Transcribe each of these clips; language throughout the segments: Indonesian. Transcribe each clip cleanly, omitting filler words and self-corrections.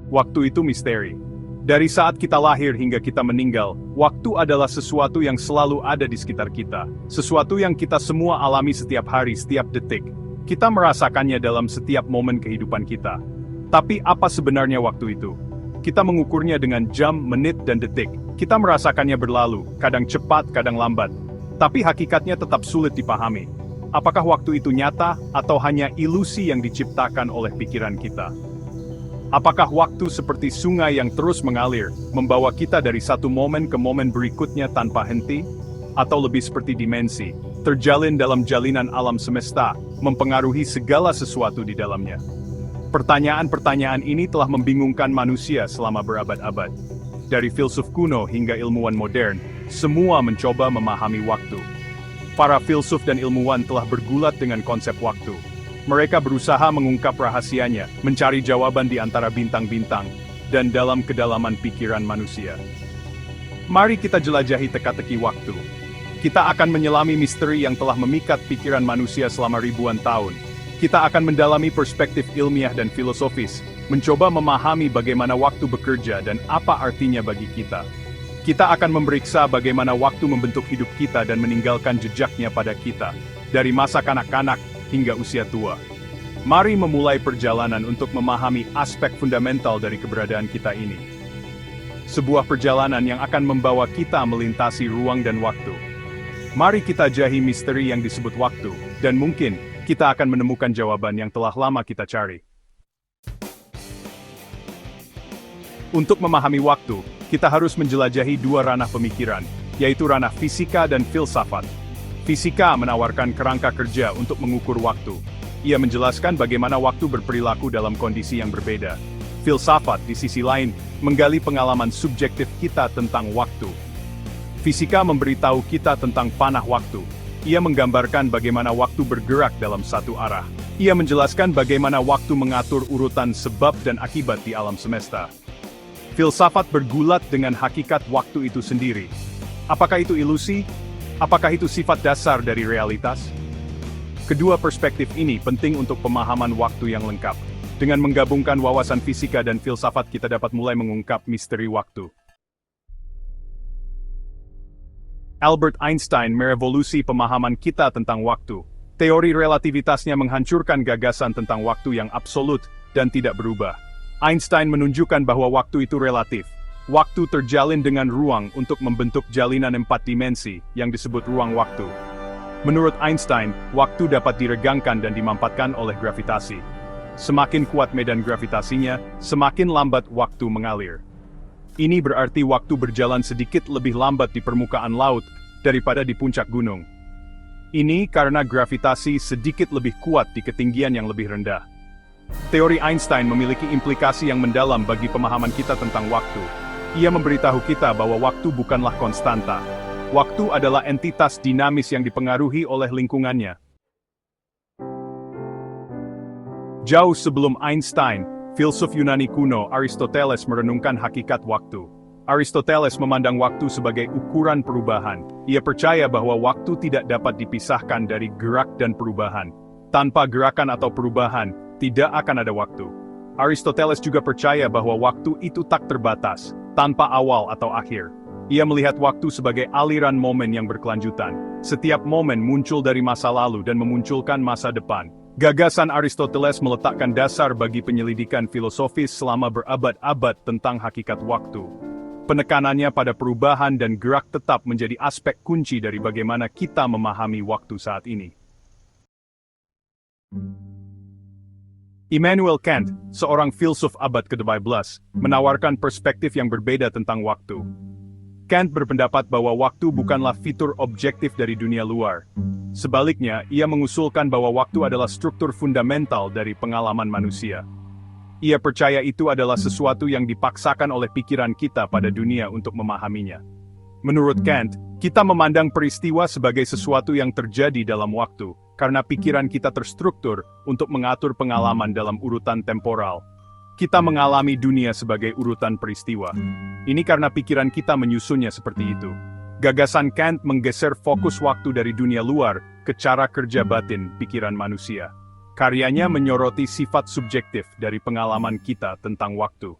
Waktu itu misteri. Dari saat kita lahir hingga kita meninggal, waktu adalah sesuatu yang selalu ada di sekitar kita. Sesuatu yang kita semua alami setiap hari, setiap detik. Kita merasakannya dalam setiap momen kehidupan kita. Tapi apa sebenarnya waktu itu? Kita mengukurnya dengan jam, menit, dan detik. Kita merasakannya berlalu, kadang cepat, kadang lambat. Tapi hakikatnya tetap sulit dipahami. Apakah waktu itu nyata, atau hanya ilusi yang diciptakan oleh pikiran kita? Apakah waktu seperti sungai yang terus mengalir, membawa kita dari satu momen ke momen berikutnya tanpa henti? Atau lebih seperti dimensi, terjalin dalam jalinan alam semesta, mempengaruhi segala sesuatu di dalamnya? Pertanyaan-pertanyaan ini telah membingungkan manusia selama berabad-abad. Dari filsuf kuno hingga ilmuwan modern, semua mencoba memahami waktu. Para filsuf dan ilmuwan telah bergulat dengan konsep waktu. Mereka berusaha mengungkap rahasianya, mencari jawaban di antara bintang-bintang, dan dalam kedalaman pikiran manusia. Mari kita jelajahi teka-teki waktu. Kita akan menyelami misteri yang telah memikat pikiran manusia selama ribuan tahun. Kita akan mendalami perspektif ilmiah dan filosofis, mencoba memahami bagaimana waktu bekerja dan apa artinya bagi kita. Kita akan memeriksa bagaimana waktu membentuk hidup kita dan meninggalkan jejaknya pada kita, dari masa kanak-kanak hingga usia tua. Mari memulai perjalanan untuk memahami aspek fundamental dari keberadaan kita ini. Sebuah perjalanan yang akan membawa kita melintasi ruang dan waktu. Mari kita jahi misteri yang disebut waktu, dan mungkin kita akan menemukan jawaban yang telah lama kita cari. Untuk memahami waktu, kita harus menjelajahi dua ranah pemikiran, yaitu ranah fisika dan filsafat. Fisika menawarkan kerangka kerja untuk mengukur waktu. Ia menjelaskan bagaimana waktu berperilaku dalam kondisi yang berbeda. Filsafat, di sisi lain, menggali pengalaman subjektif kita tentang waktu. Fisika memberitahu kita tentang panah waktu. Ia menggambarkan bagaimana waktu bergerak dalam satu arah. Ia menjelaskan bagaimana waktu mengatur urutan sebab dan akibat di alam semesta. Filsafat bergulat dengan hakikat waktu itu sendiri. Apakah itu ilusi? Apakah itu sifat dasar dari realitas? Kedua perspektif ini penting untuk pemahaman waktu yang lengkap. Dengan menggabungkan wawasan fisika dan filsafat, kita dapat mulai mengungkap misteri waktu. Albert Einstein merevolusi pemahaman kita tentang waktu. Teori relativitasnya menghancurkan gagasan tentang waktu yang absolut dan tidak berubah. Einstein menunjukkan bahwa waktu itu relatif. Waktu terjalin dengan ruang untuk membentuk jalinan 4 dimensi yang disebut ruang waktu. Menurut Einstein, waktu dapat diregangkan dan dimampatkan oleh gravitasi. Semakin kuat medan gravitasinya, semakin lambat waktu mengalir. Ini berarti waktu berjalan sedikit lebih lambat di permukaan laut daripada di puncak gunung. Ini karena gravitasi sedikit lebih kuat di ketinggian yang lebih rendah. Teori Einstein memiliki implikasi yang mendalam bagi pemahaman kita tentang waktu. Ia memberitahu kita bahwa waktu bukanlah konstanta. Waktu adalah entitas dinamis yang dipengaruhi oleh lingkungannya. Jauh sebelum Einstein, filsuf Yunani kuno Aristoteles merenungkan hakikat waktu. Aristoteles memandang waktu sebagai ukuran perubahan. Ia percaya bahwa waktu tidak dapat dipisahkan dari gerak dan perubahan. Tanpa gerakan atau perubahan, tidak akan ada waktu. Aristoteles juga percaya bahwa waktu itu tak terbatas, tanpa awal atau akhir. Ia melihat waktu sebagai aliran momen yang berkelanjutan. Setiap momen muncul dari masa lalu dan memunculkan masa depan. Gagasan Aristoteles meletakkan dasar bagi penyelidikan filosofis selama berabad-abad tentang hakikat waktu. Penekanannya pada perubahan dan gerak tetap menjadi aspek kunci dari bagaimana kita memahami waktu saat ini. Immanuel Kant, seorang filsuf abad ke-12, menawarkan perspektif yang berbeda tentang waktu. Kant berpendapat bahwa waktu bukanlah fitur objektif dari dunia luar. Sebaliknya, ia mengusulkan bahwa waktu adalah struktur fundamental dari pengalaman manusia. Ia percaya itu adalah sesuatu yang dipaksakan oleh pikiran kita pada dunia untuk memahaminya. Menurut Kant, kita memandang peristiwa sebagai sesuatu yang terjadi dalam waktu, karena pikiran kita terstruktur untuk mengatur pengalaman dalam urutan temporal. Kita mengalami dunia sebagai urutan peristiwa. Ini karena pikiran kita menyusunnya seperti itu. Gagasan Kant menggeser fokus waktu dari dunia luar ke cara kerja batin pikiran manusia. Karyanya menyoroti sifat subjektif dari pengalaman kita tentang waktu.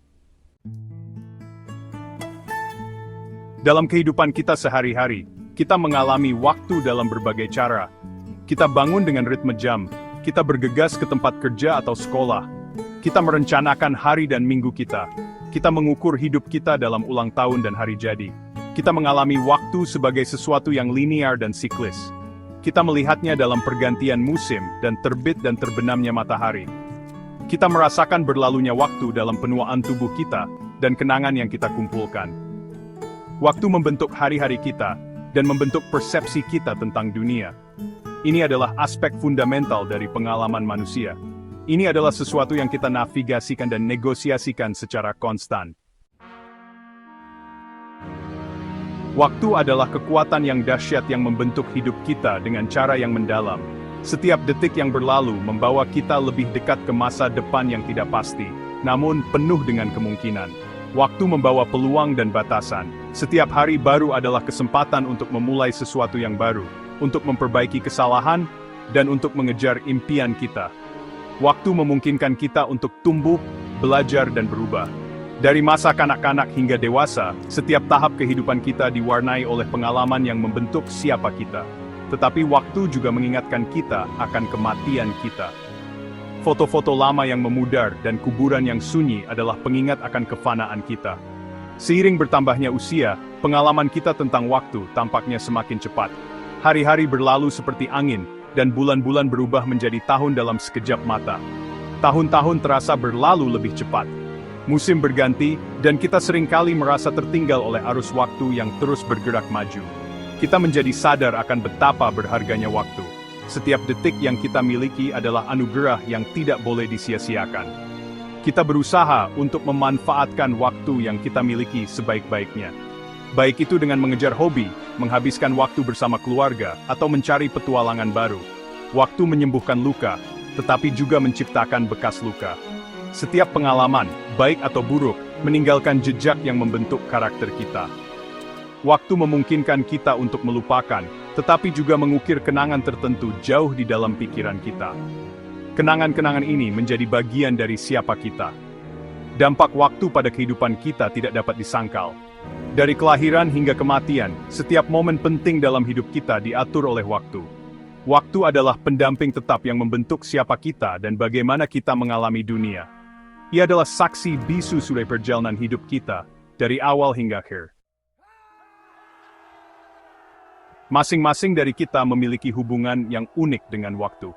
Dalam kehidupan kita sehari-hari, kita mengalami waktu dalam berbagai cara. Kita bangun dengan ritme jam, kita bergegas ke tempat kerja atau sekolah, kita merencanakan hari dan minggu kita mengukur hidup kita dalam ulang tahun dan hari jadi. Kita mengalami waktu sebagai sesuatu yang linear dan siklis. Kita melihatnya dalam pergantian musim dan terbit dan terbenamnya matahari. Kita merasakan berlalunya waktu dalam penuaan tubuh kita dan kenangan yang kita kumpulkan. Waktu membentuk hari-hari kita dan membentuk persepsi kita tentang dunia. Ini adalah aspek fundamental dari pengalaman manusia. Ini adalah sesuatu yang kita navigasikan dan negosiasikan secara konstan. Waktu adalah kekuatan yang dahsyat yang membentuk hidup kita dengan cara yang mendalam. Setiap detik yang berlalu membawa kita lebih dekat ke masa depan yang tidak pasti, namun penuh dengan kemungkinan. Waktu membawa peluang dan batasan. Setiap hari baru adalah kesempatan untuk memulai sesuatu yang baru, untuk memperbaiki kesalahan, dan untuk mengejar impian kita. Waktu memungkinkan kita untuk tumbuh, belajar, dan berubah. Dari masa kanak-kanak hingga dewasa, setiap tahap kehidupan kita diwarnai oleh pengalaman yang membentuk siapa kita. Tetapi waktu juga mengingatkan kita akan kematian kita. Foto-foto lama yang memudar dan kuburan yang sunyi adalah pengingat akan kefanaan kita. Seiring bertambahnya usia, pengalaman kita tentang waktu tampaknya semakin cepat. Hari-hari berlalu seperti angin, dan bulan-bulan berubah menjadi tahun dalam sekejap mata. Tahun-tahun terasa berlalu lebih cepat. Musim berganti, dan kita seringkali merasa tertinggal oleh arus waktu yang terus bergerak maju. Kita menjadi sadar akan betapa berharganya waktu. Setiap detik yang kita miliki adalah anugerah yang tidak boleh disia-siakan. Kita berusaha untuk memanfaatkan waktu yang kita miliki sebaik-baiknya. Baik itu dengan mengejar hobi, menghabiskan waktu bersama keluarga, atau mencari petualangan baru. Waktu menyembuhkan luka, tetapi juga menciptakan bekas luka. Setiap pengalaman, baik atau buruk, meninggalkan jejak yang membentuk karakter kita. Waktu memungkinkan kita untuk melupakan, tetapi juga mengukir kenangan tertentu jauh di dalam pikiran kita. Kenangan-kenangan ini menjadi bagian dari siapa kita. Dampak waktu pada kehidupan kita tidak dapat disangkal. Dari kelahiran hingga kematian, setiap momen penting dalam hidup kita diatur oleh waktu. Waktu adalah pendamping tetap yang membentuk siapa kita dan bagaimana kita mengalami dunia. Ia adalah saksi bisu suri perjalanan hidup kita, dari awal hingga akhir. Masing-masing dari kita memiliki hubungan yang unik dengan waktu.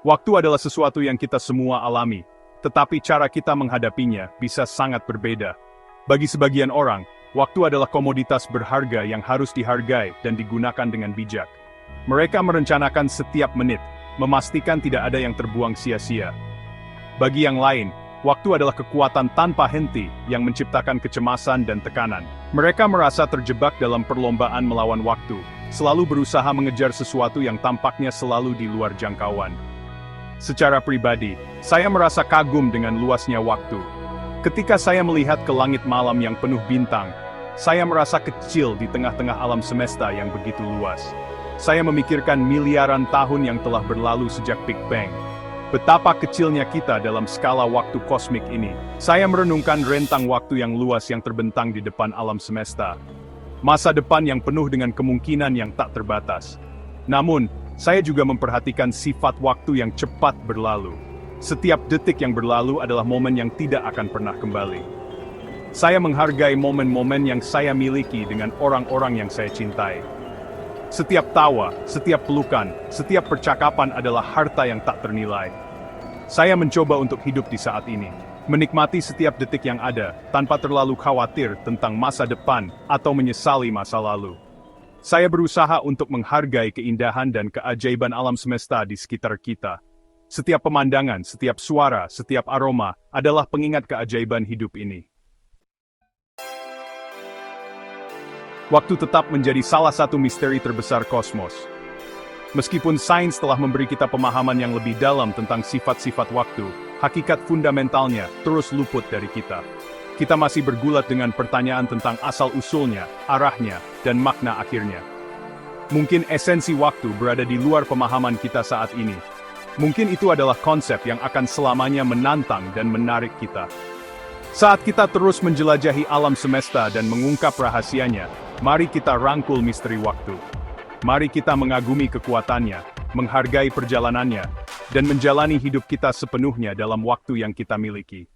Waktu adalah sesuatu yang kita semua alami, tetapi cara kita menghadapinya bisa sangat berbeda. Bagi sebagian orang, waktu adalah komoditas berharga yang harus dihargai dan digunakan dengan bijak. Mereka merencanakan setiap menit, memastikan tidak ada yang terbuang sia-sia. Bagi yang lain, waktu adalah kekuatan tanpa henti yang menciptakan kecemasan dan tekanan. Mereka merasa terjebak dalam perlombaan melawan waktu, selalu berusaha mengejar sesuatu yang tampaknya selalu di luar jangkauan. Secara pribadi, saya merasa kagum dengan luasnya waktu. Ketika saya melihat ke langit malam yang penuh bintang, saya merasa kecil di tengah-tengah alam semesta yang begitu luas. Saya memikirkan miliaran tahun yang telah berlalu sejak Big Bang. Betapa kecilnya kita dalam skala waktu kosmik ini. Saya merenungkan rentang waktu yang luas yang terbentang di depan alam semesta. Masa depan yang penuh dengan kemungkinan yang tak terbatas. Namun, saya juga memperhatikan sifat waktu yang cepat berlalu. Setiap detik yang berlalu adalah momen yang tidak akan pernah kembali. Saya menghargai momen-momen yang saya miliki dengan orang-orang yang saya cintai. Setiap tawa, setiap pelukan, setiap percakapan adalah harta yang tak ternilai. Saya mencoba untuk hidup di saat ini, menikmati setiap detik yang ada, tanpa terlalu khawatir tentang masa depan atau menyesali masa lalu. Saya berusaha untuk menghargai keindahan dan keajaiban alam semesta di sekitar kita. Setiap pemandangan, setiap suara, setiap aroma adalah pengingat keajaiban hidup ini. Waktu tetap menjadi salah satu misteri terbesar kosmos. Meskipun sains telah memberi kita pemahaman yang lebih dalam tentang sifat-sifat waktu, hakikat fundamentalnya terus luput dari kita. Kita masih bergulat dengan pertanyaan tentang asal-usulnya, arahnya, dan makna akhirnya. Mungkin esensi waktu berada di luar pemahaman kita saat ini. Mungkin itu adalah konsep yang akan selamanya menantang dan menarik kita. Saat kita terus menjelajahi alam semesta dan mengungkap rahasianya, mari kita rangkul misteri waktu. Mari kita mengagumi kekuatannya, menghargai perjalanannya, dan menjalani hidup kita sepenuhnya dalam waktu yang kita miliki.